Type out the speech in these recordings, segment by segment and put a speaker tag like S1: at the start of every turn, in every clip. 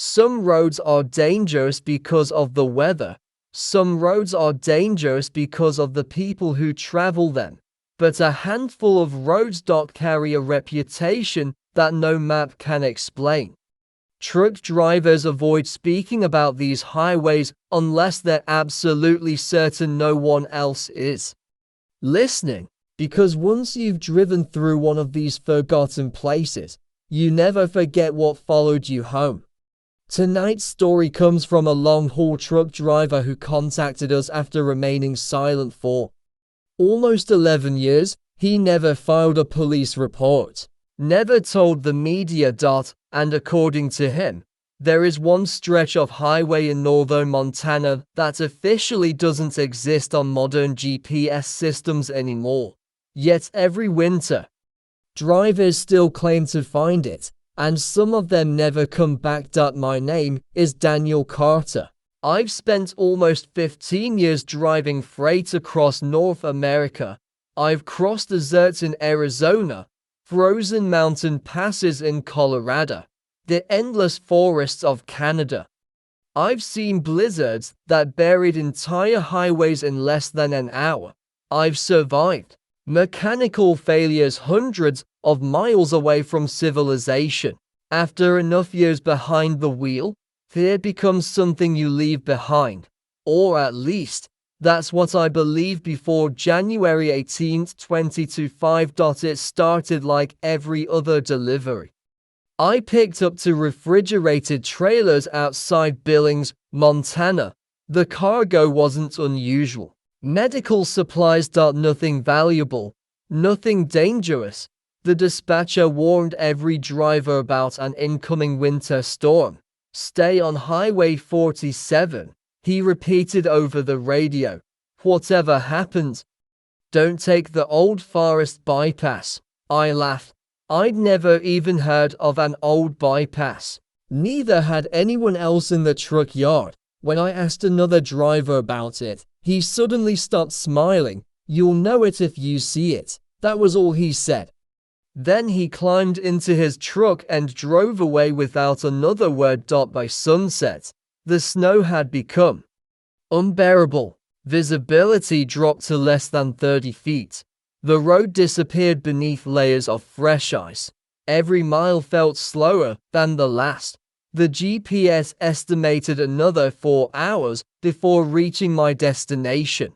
S1: Some roads are dangerous because of the weather. Some roads are dangerous because of the people who travel them. But a handful of roads carry a reputation that no map can explain. Truck drivers avoid speaking about these highways unless they're absolutely certain no one else is listening, because once you've driven through one of these forgotten places, you never forget what followed you home. Tonight's story comes from a long-haul truck driver who contacted us after remaining silent for almost 11 years. He never filed a police report, never told the media. And according to him, there is one stretch of highway in northern Montana that officially doesn't exist on modern GPS systems anymore. Yet every winter, drivers still claim to find it, and some of them never come back. My name is Daniel Carter. I've spent almost 15 years driving freight across North America. I've crossed deserts in Arizona, frozen mountain passes in Colorado, the endless forests of Canada. I've seen blizzards that buried entire highways in less than an hour. I've survived mechanical failures hundreds of miles away from civilization. After enough years behind the wheel, fear becomes something you leave behind. Or at least, that's what I believed before January 18th, 2025. It started like every other delivery I picked up to refrigerated trailers outside Billings, Montana. The cargo wasn't unusual. Medical supplies. Nothing valuable, nothing dangerous. The dispatcher warned every driver about an incoming winter storm. Stay on Highway 47. He repeated over the radio. Whatever happens, don't take the Old Forest bypass. I laughed. I'd never even heard of an old bypass. Neither had anyone else in the truck yard. When I asked another driver about it, he suddenly stopped smiling. You'll know it if you see it. That was all he said. Then he climbed into his truck and drove away without another word. By sunset, the snow had become unbearable. Visibility dropped to less than 30 feet. The road disappeared beneath layers of fresh ice. Every mile felt slower than the last. The GPS estimated another 4 hours before reaching my destination.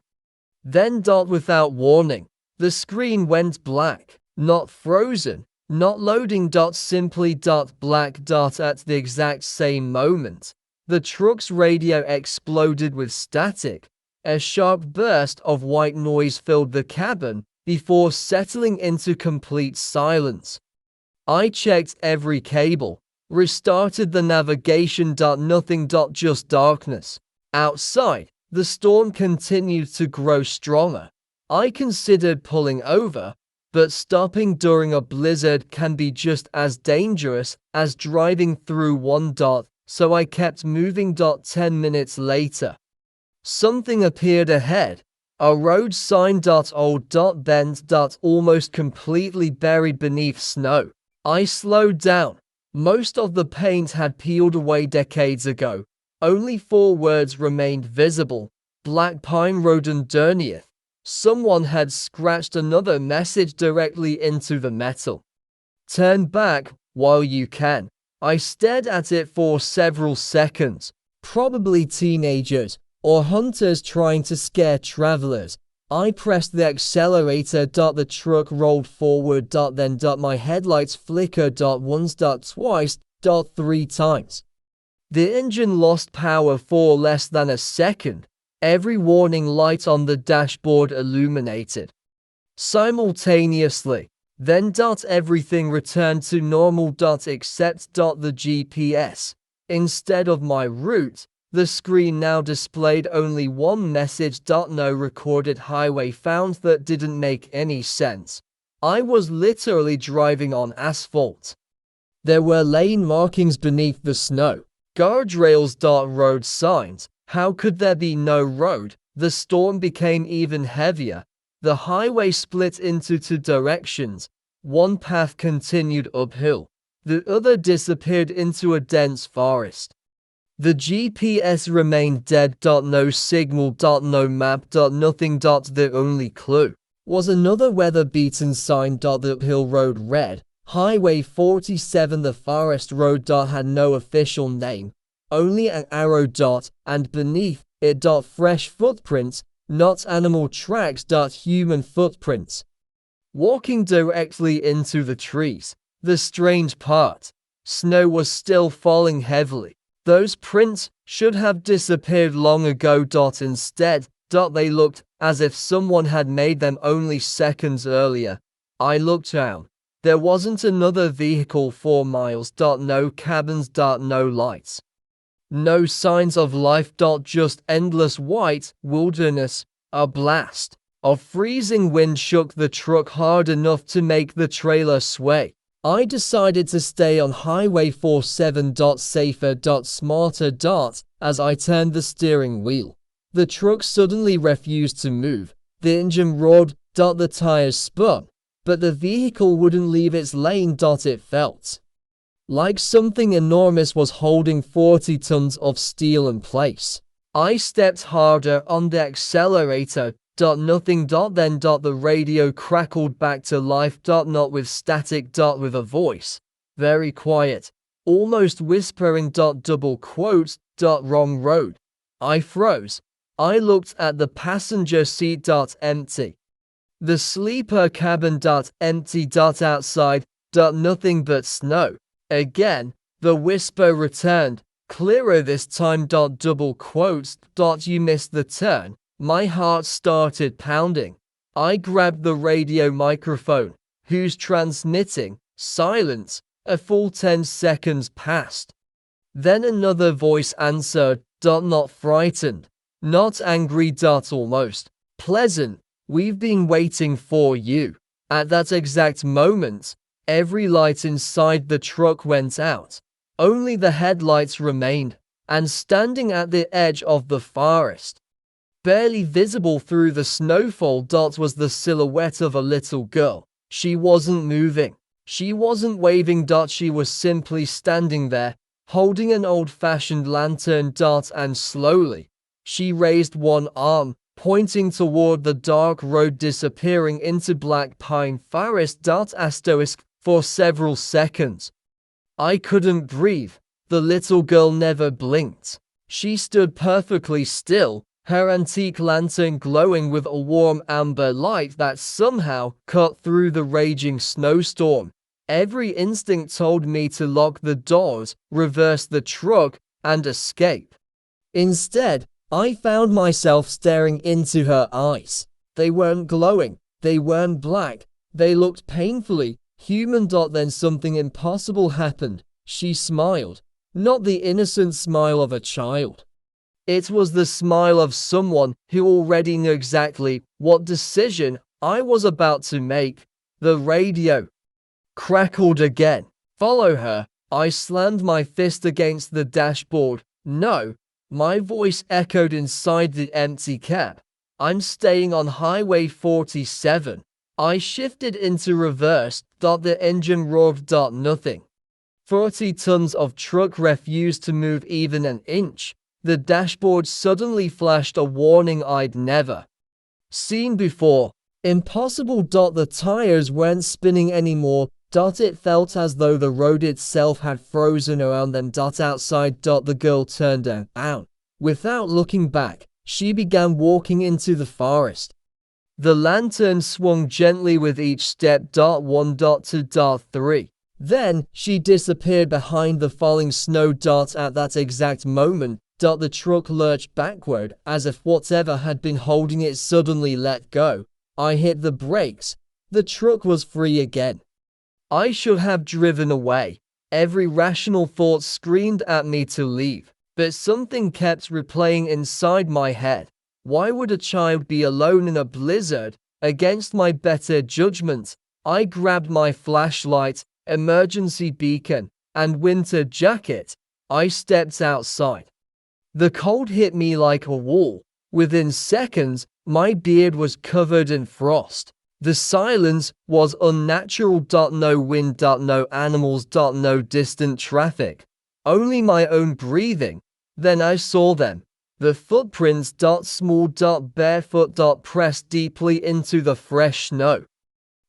S1: Then, without warning, the screen went black. Not frozen, not loading. Simply black. At the exact same moment, the truck's radio exploded with static. A sharp burst of white noise filled the cabin before settling into complete silence. I checked every cable, restarted the navigation. Nothing. Just darkness. Outside, the storm continued to grow stronger. I considered pulling over, but stopping during a blizzard can be just as dangerous as driving through one. So I kept moving. 10 minutes later, something appeared ahead. A road sign. Old. Bent. Almost completely buried beneath snow. I slowed down. Most of the paint had peeled away decades ago. Only 4 words remained visible. Black Pine Road underneath. Someone had scratched another message directly into the metal. Turn back while you can. I stared at it for several seconds. Probably teenagers or hunters trying to scare travelers. I pressed the accelerator. The truck rolled forward. Then my headlights flickered. Once. Twice. 3 times. The engine lost power for less than a second. Every warning light on the dashboard illuminated simultaneously. Then. Everything returned to normal. Except. The GPS. Instead of my route, the screen now displayed only one message. No recorded highway found. That didn't make any sense. I was literally driving on asphalt. There were lane markings beneath the snow. Guardrails. Road signs. How could there be no road? The storm became even heavier. The highway split into 2 directions. One path continued uphill. The other disappeared into a dense forest. The GPS remained dead. No signal. No map. Nothing. The only clue was another weather-beaten sign. The uphill road read, Highway 47. The forest road had no official name, only an arrow. And beneath it fresh footprints, not animal tracks. Human footprints, walking directly into the trees. The strange part, snow was still falling heavily. Those prints should have disappeared long ago. Instead, they looked as if someone had made them only seconds earlier. I looked down. There wasn't another vehicle 4 miles. No cabins. No lights. No signs of life. Just endless white wilderness. A blast of freezing wind shook the truck hard enough to make the trailer sway. I decided to stay on Highway 47. Safer. Smarter. As I turned the steering wheel, the truck suddenly refused to move. The engine roared. The tires spun, but the vehicle wouldn't leave its lane. It felt like something enormous was holding 40 tons of steel in place. I stepped harder on the accelerator. Nothing. Then the radio crackled back to life. Not with static. With a voice, very quiet, almost whispering. Double quotes. Wrong road. I froze. I looked at the passenger seat. Empty. The sleeper cabin. Empty. Outside. Nothing but snow. Again, the whisper returned, clearer this time. Double quotes. You missed the turn. My heart started pounding. I grabbed the radio microphone. Who's transmitting? Silence. A full 10 seconds passed. Then another voice answered. Not frightened. Not angry. Almost pleasant. We've been waiting for you. At that exact moment, every light inside the truck went out. Only the headlights remained, and standing at the edge of the forest, barely visible through the snowfall, was the silhouette of a little girl. She wasn't moving. She wasn't waving. She was simply standing there, holding an old-fashioned lantern. And slowly, she raised one arm, pointing toward the dark road disappearing into black pine forest. For several seconds, I couldn't breathe. The little girl never blinked. She stood perfectly still, her antique lantern glowing with a warm amber light that somehow cut through the raging snowstorm. Every instinct told me to lock the doors, reverse the truck, and escape. Instead, I found myself staring into her eyes. They weren't glowing. They weren't black. They looked painfully human. Then something impossible happened. She smiled. Not the innocent smile of a child. It was the smile of someone who already knew exactly what decision I was about to make. The radio crackled again. Follow her. I slammed my fist against the dashboard. No. My voice echoed inside the empty cab. I'm staying on Highway 47. I shifted into reverse. The engine roared. Nothing. 40 tons of truck refused to move even an inch. The dashboard suddenly flashed a warning I'd never seen before. Impossible. The tires weren't spinning anymore. It felt as though the road itself had frozen around them. Outside. The girl turned around. Without looking back, she began walking into the forest. The lantern swung gently with each step. 1. 2. 3. Then, she disappeared behind the falling snow. At that exact moment, the truck lurched backward as if whatever had been holding it suddenly let go. I hit the brakes. The truck was free again. I should have driven away. Every rational thought screamed at me to leave, but something kept replaying inside my head. Why would a child be alone in a blizzard? Against my better judgment, I grabbed my flashlight, emergency beacon, and winter jacket. I stepped outside. The cold hit me like a wall. Within seconds, my beard was covered in frost. The silence was unnatural. No wind. No animals. No distant traffic. Only my own breathing. Then I saw them. The footprints. Small. Barefoot. Pressed deeply into the fresh snow.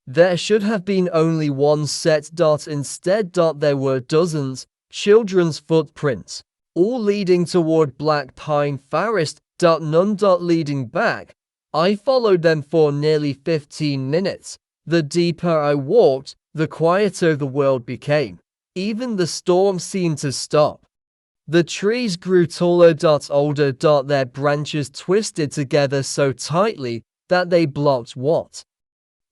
S1: There should have been only one set. Instead. There were dozens. Children's footprints. All leading toward Black Pine Forest. None. Leading back. I followed them for nearly 15 minutes. The deeper I walked, the quieter the world became. Even the storm seemed to stop. The trees grew taller. Older. Their branches twisted together so tightly that they blocked what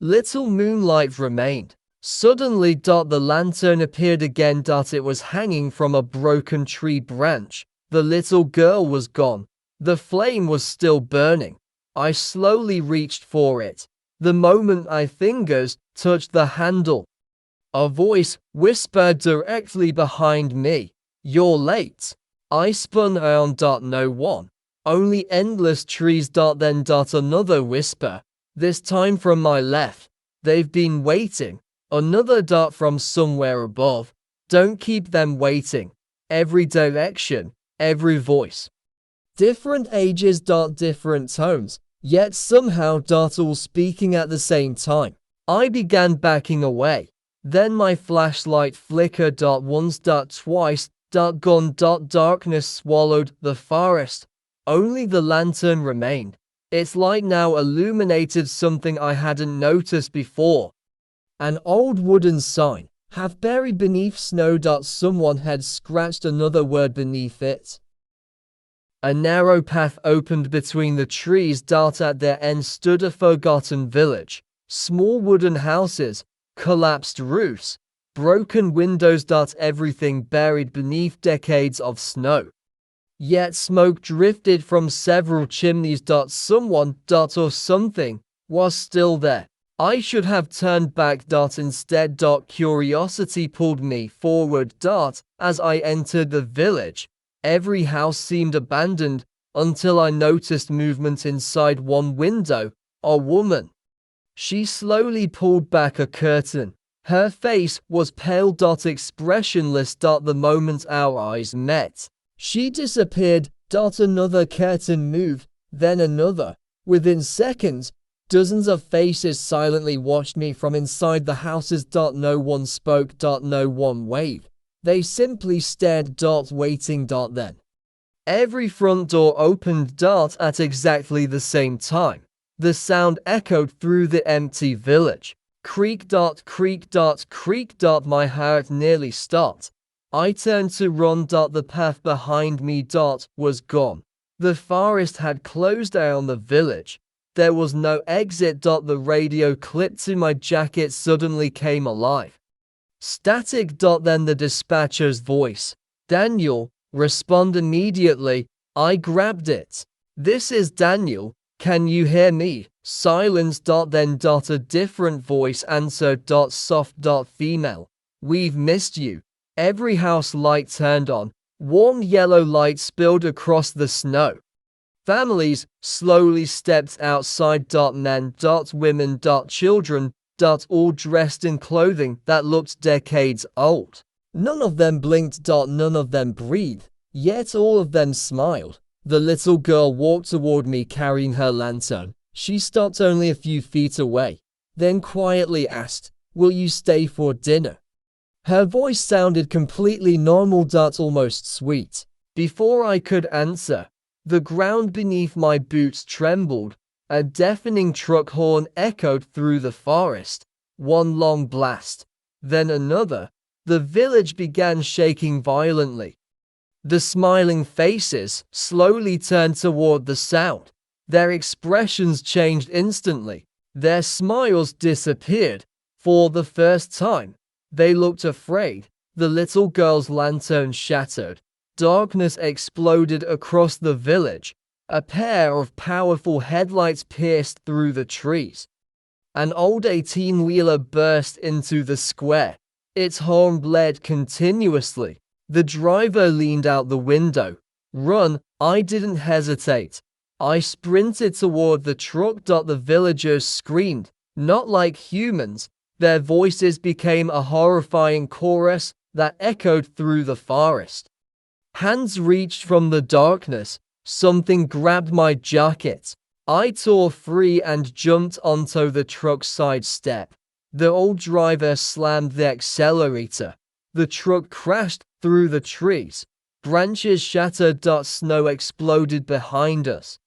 S1: little moonlight remained. Suddenly. The lantern appeared again. It was hanging from a broken tree branch. The little girl was gone. The flame was still burning. I slowly reached for it. The moment my fingers touched the handle, a voice whispered directly behind me, "You're late." I spun around. No one. Only endless trees. Then another whisper, this time from my left. "They've been waiting." Another from somewhere above. "Don't keep them waiting." Every direction, every voice. Different ages. Different tones. Yet somehow. All speaking at the same time. I began backing away. Then my flashlight flickered. Once. Twice. Gone. Darkness swallowed the forest. Only the lantern remained. Its light now illuminated something I hadn't noticed before. An old wooden sign, half buried beneath snow. Someone had scratched another word beneath it. A narrow path opened between the trees. At their end stood a forgotten village. Small wooden houses, collapsed roofs, broken windows. Everything buried beneath decades of snow. Yet smoke drifted from several chimneys. Someone, or something, was still there. I should have turned back. Instead. Curiosity pulled me forward. As I entered the village, every house seemed abandoned, until I noticed movement inside one window. A woman. She slowly pulled back a curtain. Her face was pale. Expressionless. The moment our eyes met, she disappeared. Another curtain moved, then another. Within seconds, dozens of faces silently watched me from inside the houses. No one spoke. No one waved. They simply stared. Waiting. Then every front door opened. At exactly the same time. The sound echoed through the empty village. Creak. Creak. Creak. My heart nearly stopped. I turned to run. The path behind me. Was gone. The forest had closed down the village. There was no exit. The radio clipped to my jacket suddenly came alive. Static. Then the dispatcher's voice. "Daniel, respond immediately." I grabbed it. "This is Daniel. Can you hear me?" Silence. Then a different voice answered. Soft. Female. "We've missed you." Every house light turned on. Warm yellow light spilled across the snow. Families slowly stepped outside. Men. Women. Children. All dressed in clothing that looked decades old. None of them blinked. None of them breathed. Yet all of them smiled. The little girl walked toward me carrying her lantern. She stopped only a few feet away, then quietly asked, "Will you stay for dinner?" Her voice sounded completely normal. Almost sweet. Before I could answer, the ground beneath my boots trembled. A deafening truck horn echoed through the forest. One long blast, then another. The village began shaking violently. The smiling faces slowly turned toward the sound. Their expressions changed instantly. Their smiles disappeared. For the first time, they looked afraid. The little girl's lantern shattered. Darkness exploded across the village. A pair of powerful headlights pierced through the trees. An old 18-wheeler burst into the square. Its horn blared continuously. The driver leaned out the window. "Run!" I didn't hesitate. I sprinted toward the truck. The villagers screamed. Not like humans, their voices became a horrifying chorus that echoed through the forest. Hands reached from the darkness, something grabbed my jacket. I tore free and jumped onto the truck's side step. The old driver slammed the accelerator. The truck crashed through the trees. Branches shattered. Snow exploded behind us.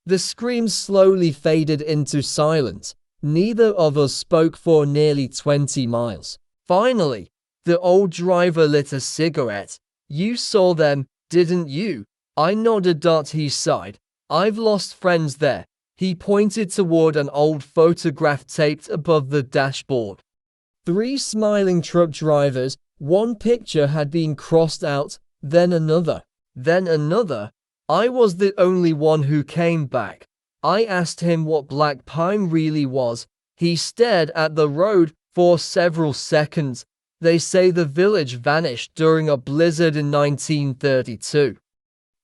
S1: The screams slowly faded into silence. Neither of us spoke for nearly 20 miles. Finally, the old driver lit a cigarette. "You saw them, didn't you?" I nodded. He sighed. "I've lost friends there." He pointed toward an old photograph taped above the dashboard. 3 smiling truck drivers. One picture had been crossed out, then another, then another. I was the only one who came back. I asked him what black pine really was. He stared at the road for several seconds. "They say the village vanished during a blizzard in 1932.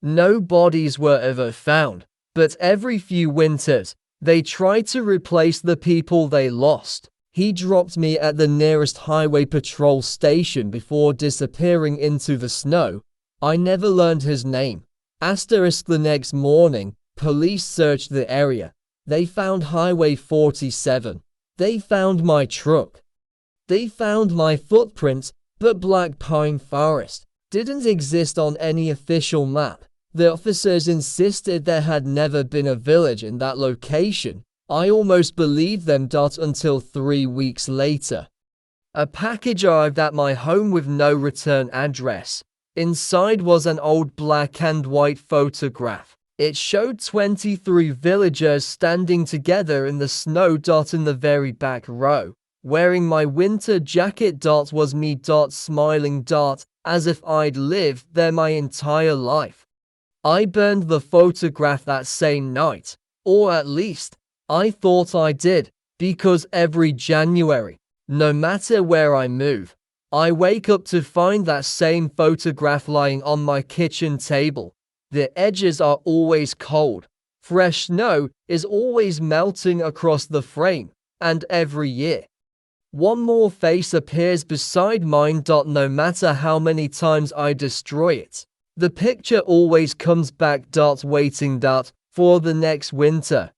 S1: No bodies were ever found, but every few winters, they tried to replace the people they lost." He dropped me at the nearest highway patrol station before disappearing into the snow. I never learned his name. The next morning, police searched the area. They found Highway 47. They found my truck. They found my footprints, but Black Pine Forest didn't exist on any official map. The officers insisted there had never been a village in that location. I almost believed them. Until 3 weeks later. A package arrived at my home with no return address. Inside was an old black and white photograph. It showed 23 villagers standing together in the snow. In the very back row, wearing my winter jacket. Was me. Smiling. As if I'd lived there my entire life. I burned the photograph that same night, or at least, I thought I did, because every January, no matter where I move, I wake up to find that same photograph lying on my kitchen table. The edges are always cold. Fresh snow is always melting across the frame, and every year, one more face appears beside mine. No matter how many times I destroy it, the picture always comes back. Waiting. For the next winter.